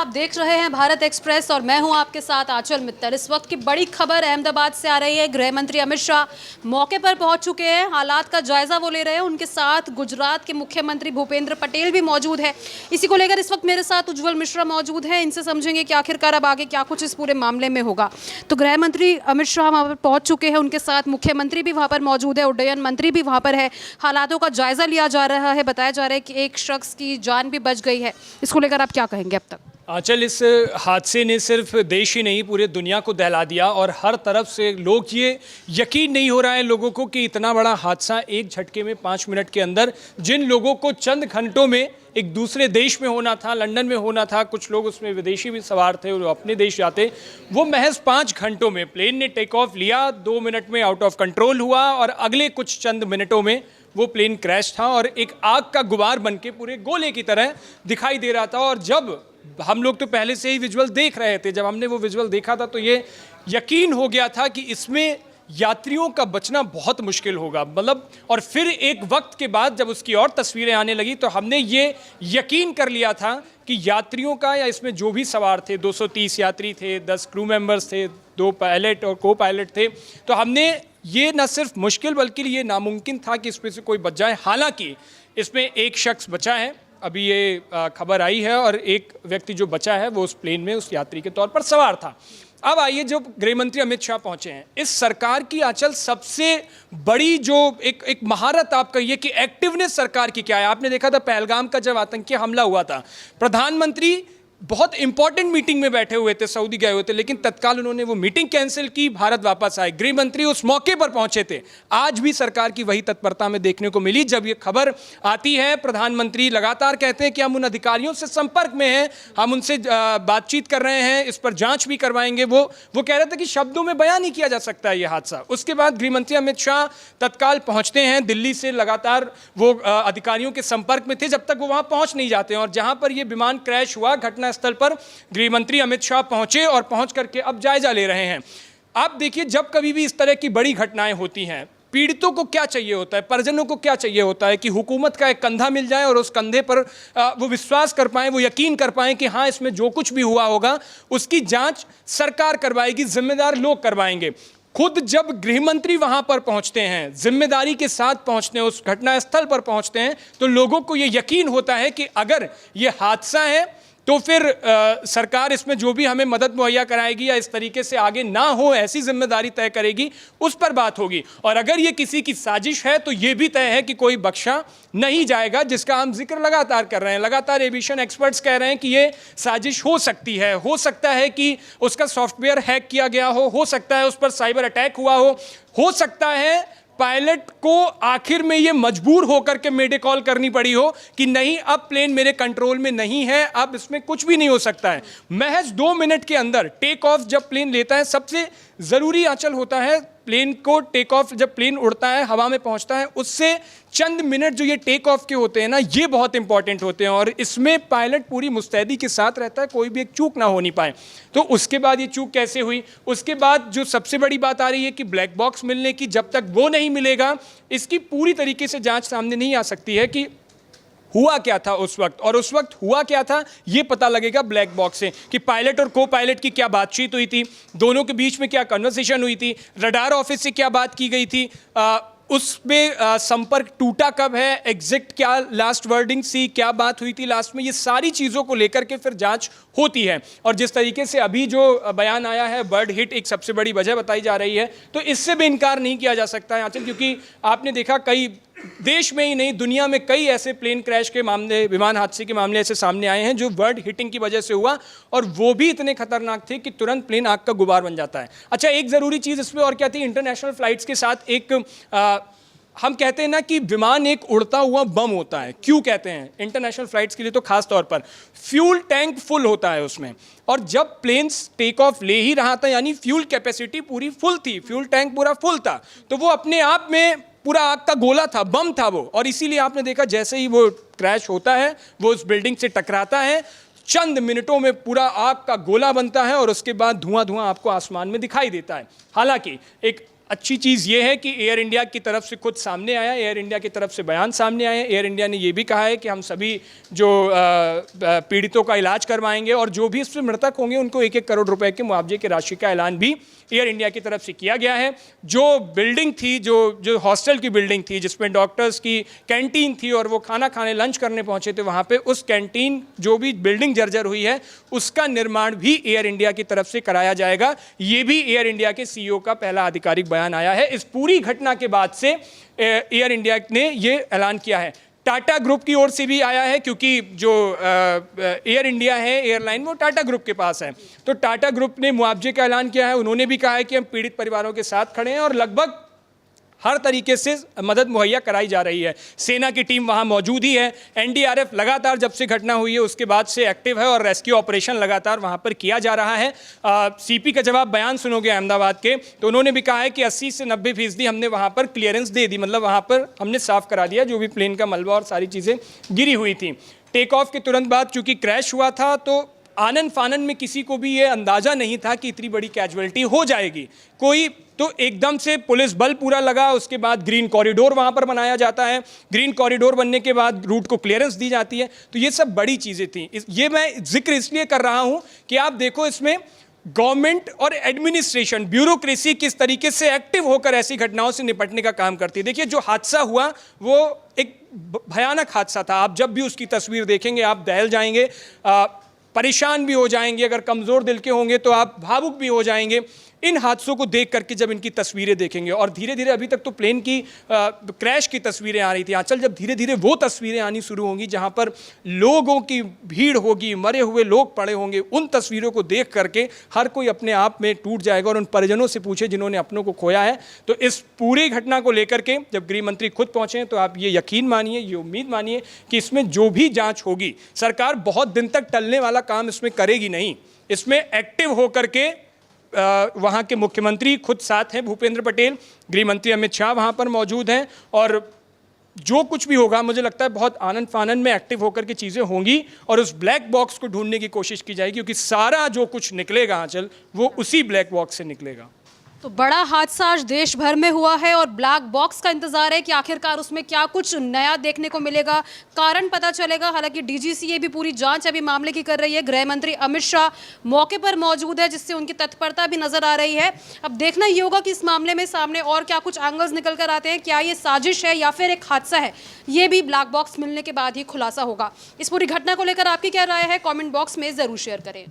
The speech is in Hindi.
देख रहे हैं भारत एक्सप्रेस और मैं हूं आपके साथ आंचल मित्तल। इस वक्त की बड़ी खबर अहमदाबाद से आ रही है। गृह मंत्री अमित शाह मौके पर पहुंच चुके हैं, हालात का जायजा वो ले रहे हैं। उनके साथ गुजरात के मुख्यमंत्री भूपेंद्र पटेल भी मौजूद है। इसी को लेकर इस वक्त मेरे साथ उज्जवल मिश्रा मौजूद है। इनसे समझेंगे कि आखिरकार अब आगे क्या कुछ इस पूरे मामले में होगा। तो गृह मंत्री अमित शाह वहाँ पर पहुँच चुके हैं, उनके साथ मुख्यमंत्री भी वहाँ पर मौजूद है, उड्डयन मंत्री भी वहाँ पर है। हालातों का जायजा लिया जा रहा है। बताया जा रहा है कि एक शख्स की जान भी बच गई है। इसको लेकर आप क्या कहेंगे अब तक? आंचल, इस हादसे ने सिर्फ देश ही नहीं पूरे दुनिया को दहला दिया और हर तरफ से लोग ये यकीन नहीं हो रहा है लोगों को कि इतना बड़ा हादसा एक झटके में 5 मिनट के अंदर, जिन लोगों को चंद घंटों में एक दूसरे देश में होना था, लंदन में होना था, कुछ लोग उसमें विदेशी भी सवार थे और अपने देश जाते, वो महज 5 घंटों में प्लेन ने टेक ऑफ लिया, 2 मिनट में आउट ऑफ कंट्रोल हुआ और अगले कुछ चंद मिनटों में वो प्लेन क्रैश था और एक आग का गुबार बनके पूरे गोले की तरह दिखाई दे रहा था। और जब हम लोग तो पहले से ही विजुअल देख रहे थे, जब हमने वो विजुअल देखा था तो ये यकीन हो गया था कि इसमें यात्रियों का बचना बहुत मुश्किल होगा। मतलब और फिर एक वक्त के बाद जब उसकी और तस्वीरें आने लगी तो हमने ये यकीन कर लिया था कि यात्रियों का या इसमें जो भी सवार थे, 230 यात्री थे, 10 क्रू मेंबर्स थे, 2 पायलट और को पायलट थे, तो हमने ये न सिर्फ मुश्किल बल्कि ये नामुमकिन था कि इसमें से कोई बच जाए। हालांकि इसमें एक शख्स बचा है, अभी ये खबर आई है, और एक व्यक्ति जो बचा है वो उस प्लेन में उस यात्री के तौर पर सवार था। अब आइए, जो गृह मंत्री अमित शाह पहुंचे हैं, इस सरकार की आंचल सबसे बड़ी जो एक महारत आप कहिए कि एक्टिवनेस सरकार की क्या है। आपने देखा था पहलगाम का जब आतंकी हमला हुआ था, प्रधानमंत्री बहुत इंपॉर्टेंट मीटिंग में बैठे हुए थे, सऊदी गए हुए थे, लेकिन तत्काल उन्होंने वो मीटिंग कैंसिल की, भारत वापस आए। गृह मंत्री उस मौके पर पहुंचे थे। आज भी सरकार की वही तत्परता में देखने को मिली। जब ये खबर आती है, प्रधानमंत्री लगातार कहते हैं कि हम उन अधिकारियों से संपर्क में हैं, हम उनसे बातचीत कर रहे हैं, इस पर जांच भी करवाएंगे। वो कह रहे थे कि शब्दों में बयान नहीं किया जा सकता ये हादसा। उसके बाद गृह मंत्री अमित शाह तत्काल पहुंचते हैं दिल्ली से, लगातार वो अधिकारियों के संपर्क में थे जब तक वो वहां पहुंच नहीं जाते। और जहां पर ये विमान क्रैश हुआ, घटना स्थल पर गृह मंत्री अमित शाह पहुंचे और पहुंच करके अब जायजा ले रहे हैं। आप देखिए, जब कभी भी इस तरह की बड़ी घटनाएं होती हैं, पीड़ितों को क्या चाहिए होता है, परिजनों को क्या चाहिए होता है कि हुकूमत का एक कंधा मिल जाए और उस कंधे पर वो विश्वास कर पाएं, वो यकीन कर पाएं कि हाँ, इसमें जो कुछ भी हुआ होगा उसकी जांच सरकार करवाएगी, जिम्मेदार लोग करवाएंगे। खुद जब गृह मंत्री वहां पर पहुंचते हैं, जिम्मेदारी के साथ पहुंचते हैं, उस घटना स्थल पर पहुंचते हैं, तो लोगों को यह यकीन होता है कि अगर यह हादसा है तो फिर सरकार इसमें जो भी हमें मदद मुहैया कराएगी या इस तरीके से आगे ना हो ऐसी जिम्मेदारी तय करेगी, उस पर बात होगी। और अगर ये किसी की साजिश है तो ये भी तय है कि कोई बख्शा नहीं जाएगा, जिसका हम जिक्र लगातार कर रहे हैं। लगातार एविएशन एक्सपर्ट्स कह रहे हैं कि ये साजिश हो सकती है, हो सकता है कि उसका सॉफ्टवेयर हैक किया गया हो सकता है उस पर साइबर अटैक हुआ हो सकता है पायलट को आखिर में ये मजबूर होकर के मेडे कॉल करनी पड़ी हो कि नहीं, अब प्लेन मेरे कंट्रोल में नहीं है, अब इसमें कुछ भी नहीं हो सकता है। महज 2 मिनट के अंदर टेक ऑफ जब प्लेन लेता है, सबसे ज़रूरी आंचल होता है प्लेन को टेक ऑफ, जब प्लेन उड़ता है, हवा में पहुंचता है, उससे चंद मिनट जो ये टेक ऑफ के होते हैं ना, ये बहुत इंपॉर्टेंट होते हैं और इसमें पायलट पूरी मुस्तैदी के साथ रहता है, कोई भी एक चूक ना होनी पाए। तो उसके बाद ये चूक कैसे हुई, उसके बाद जो सबसे बड़ी बात आ रही है कि ब्लैक बॉक्स मिलने की, जब तक वो नहीं मिलेगा इसकी पूरी तरीके से जांच सामने नहीं आ सकती है कि हुआ क्या था उस वक्त, और उस वक्त हुआ क्या था ये पता लगेगा ब्लैक बॉक्स से कि पायलट और को पायलट की क्या बातचीत हुई थी, दोनों के बीच में क्या कन्वर्सेशन हुई थी, रडार ऑफिस से क्या बात की गई थी, उसमें संपर्क टूटा कब है, एग्जैक्ट क्या लास्ट वर्डिंग सी, क्या बात हुई थी लास्ट में, ये सारी चीज़ों को लेकर के फिर जांच होती है। और जिस तरीके से अभी जो बयान आया है, बर्ड हिट एक सबसे बड़ी वजह बताई जा रही है, तो इससे भी इनकार नहीं किया जा सकता है आंचल, क्योंकि आपने देखा कई देश में ही नहीं दुनिया में कई ऐसे प्लेन क्रैश के मामले, विमान हादसे के मामले ऐसे सामने आए हैं जो बर्ड हिटिंग की वजह से हुआ और वो भी इतने खतरनाक थे कि तुरंत प्लेन आग का गुबार बन जाता है। अच्छा, एक ज़रूरी चीज़ इसमें और क्या थी, इंटरनेशनल फ्लाइट्स के साथ एक हम कहते हैं ना कि विमान एक उड़ता हुआ बम होता है। क्यों कहते हैं इंटरनेशनल फ्लाइट्स के लिए, तो खास तौर पर फ्यूल टैंक फुल होता है उसमें, और जब प्लेन्स टेक ऑफ ले ही रहा था, यानी फ्यूल कैपेसिटी पूरी फुल थी, फ्यूल टैंक पूरा फुल था, तो वो अपने आप में पूरा आग का गोला था, बम था वो। और इसीलिए आपने देखा जैसे ही वो क्रैश होता है, वो उस बिल्डिंग से टकराता है, चंद मिनटों में पूरा आग का गोला बनता है और उसके बाद धुआं धुआं आपको आसमान में दिखाई देता है। हालांकि एक अच्छी चीज़ ये है कि एयर इंडिया की तरफ से खुद सामने आया, एयर इंडिया की तरफ से बयान सामने आए। एयर इंडिया ने ये भी कहा है कि हम सभी जो पीड़ितों का इलाज करवाएंगे और जो भी इसमें मृतक होंगे उनको 1-1 करोड़ रुपए के मुआवजे की राशि का ऐलान भी एयर इंडिया की तरफ से किया गया है। जो बिल्डिंग थी, जो हॉस्टल की बिल्डिंग थी जिसमें डॉक्टर्स की कैंटीन थी और वो खाना खाने लंच करने पहुंचे थे, वहाँ पे उस कैंटीन जो भी बिल्डिंग जर्जर हुई है उसका निर्माण भी एयर इंडिया की तरफ से कराया जाएगा। ये भी एयर इंडिया के सीईओ का पहला आधिकारिक बयान आया है। इस पूरी घटना के बाद से एयर इंडिया ने ये ऐलान किया है। टाटा ग्रुप की ओर से भी आया है, क्योंकि जो एयर इंडिया है एयरलाइन वो टाटा ग्रुप के पास है, तो टाटा ग्रुप ने मुआवजे का ऐलान किया है। उन्होंने भी कहा है कि हम पीड़ित परिवारों के साथ खड़े हैं और लगभग हर तरीके से मदद मुहैया कराई जा रही है। सेना की टीम वहाँ मौजूद ही है। एनडीआरएफ लगातार जब से घटना हुई है उसके बाद से एक्टिव है और रेस्क्यू ऑपरेशन लगातार वहाँ पर किया जा रहा है। सीपी का जब आप बयान सुनोगे अहमदाबाद के, तो उन्होंने भी कहा है कि 80 से 90% हमने वहाँ पर क्लियरेंस दे दी, मतलब वहाँ पर हमने साफ करा दिया जो भी प्लेन का मलबा और सारी चीज़ें गिरी हुई थी। टेक ऑफ के तुरंत बाद चूंकि क्रैश हुआ था, तो आनन फानन में किसी को भी ये अंदाज़ा नहीं था कि इतनी बड़ी कैजुअलिटी हो जाएगी। कोई तो एकदम से पुलिस बल पूरा लगा, उसके बाद ग्रीन कॉरिडोर वहाँ पर बनाया जाता है, ग्रीन कॉरिडोर बनने के बाद रूट को क्लियरेंस दी जाती है। तो ये सब बड़ी चीज़ें थी। ये मैं जिक्र इसलिए कर रहा हूँ कि आप देखो इसमें गवर्नमेंट और एडमिनिस्ट्रेशन, ब्यूरोक्रेसी किस तरीके से एक्टिव होकर ऐसी घटनाओं से निपटने का काम करती है। देखिए जो हादसा हुआ वो एक भयानक हादसा था। आप जब भी उसकी तस्वीर देखेंगे आप दहल जाएंगे, परेशान भी हो जाएंगे। अगर कमज़ोर दिल के होंगे तो आप भावुक भी हो जाएंगे इन हादसों को देख करके जब इनकी तस्वीरें देखेंगे। और धीरे धीरे अभी तक तो प्लेन की क्रैश की तस्वीरें आ रही थी, आंचल जब धीरे धीरे वो तस्वीरें आनी शुरू होंगी जहां पर लोगों की भीड़ होगी, मरे हुए लोग पड़े होंगे, उन तस्वीरों को देख करके हर कोई अपने आप में टूट जाएगा। और उन परिजनों से पूछे जिन्होंने अपनों को खोया है। तो इस पूरी घटना को लेकर के जब गृह मंत्री खुद पहुंचे तो आप ये यकीन मानिए, ये उम्मीद मानिए कि इसमें जो भी जाँच होगी, सरकार बहुत दिन तक टलने वाला काम इसमें करेगी नहीं। इसमें एक्टिव होकर के वहाँ के मुख्यमंत्री खुद साथ हैं, भूपेंद्र पटेल, गृह मंत्री अमित शाह वहाँ पर मौजूद हैं। और जो कुछ भी होगा मुझे लगता है बहुत आनंद फानन में एक्टिव होकर के चीज़ें होंगी और उस ब्लैक बॉक्स को ढूंढने की कोशिश की जाएगी, क्योंकि सारा जो कुछ निकलेगा आंचल वो उसी ब्लैक बॉक्स से निकलेगा। तो बड़ा हादसा आज देश भर में हुआ है और ब्लैक बॉक्स का इंतजार है कि आखिरकार उसमें क्या कुछ नया देखने को मिलेगा, कारण पता चलेगा। हालांकि डीजीसीए भी पूरी जांच अभी मामले की कर रही है। गृह मंत्री अमित शाह मौके पर मौजूद है, जिससे उनकी तत्परता भी नजर आ रही है। अब देखना ये होगा कि इस मामले में सामने और क्या कुछ एंगल्स निकल कर आते हैं, क्या ये साजिश है या फिर एक हादसा है, ये भी ब्लैक बॉक्स मिलने के बाद ही खुलासा होगा। इस पूरी घटना को लेकर आपकी क्या राय है, कॉमेंट बॉक्स में ज़रूर शेयर करें।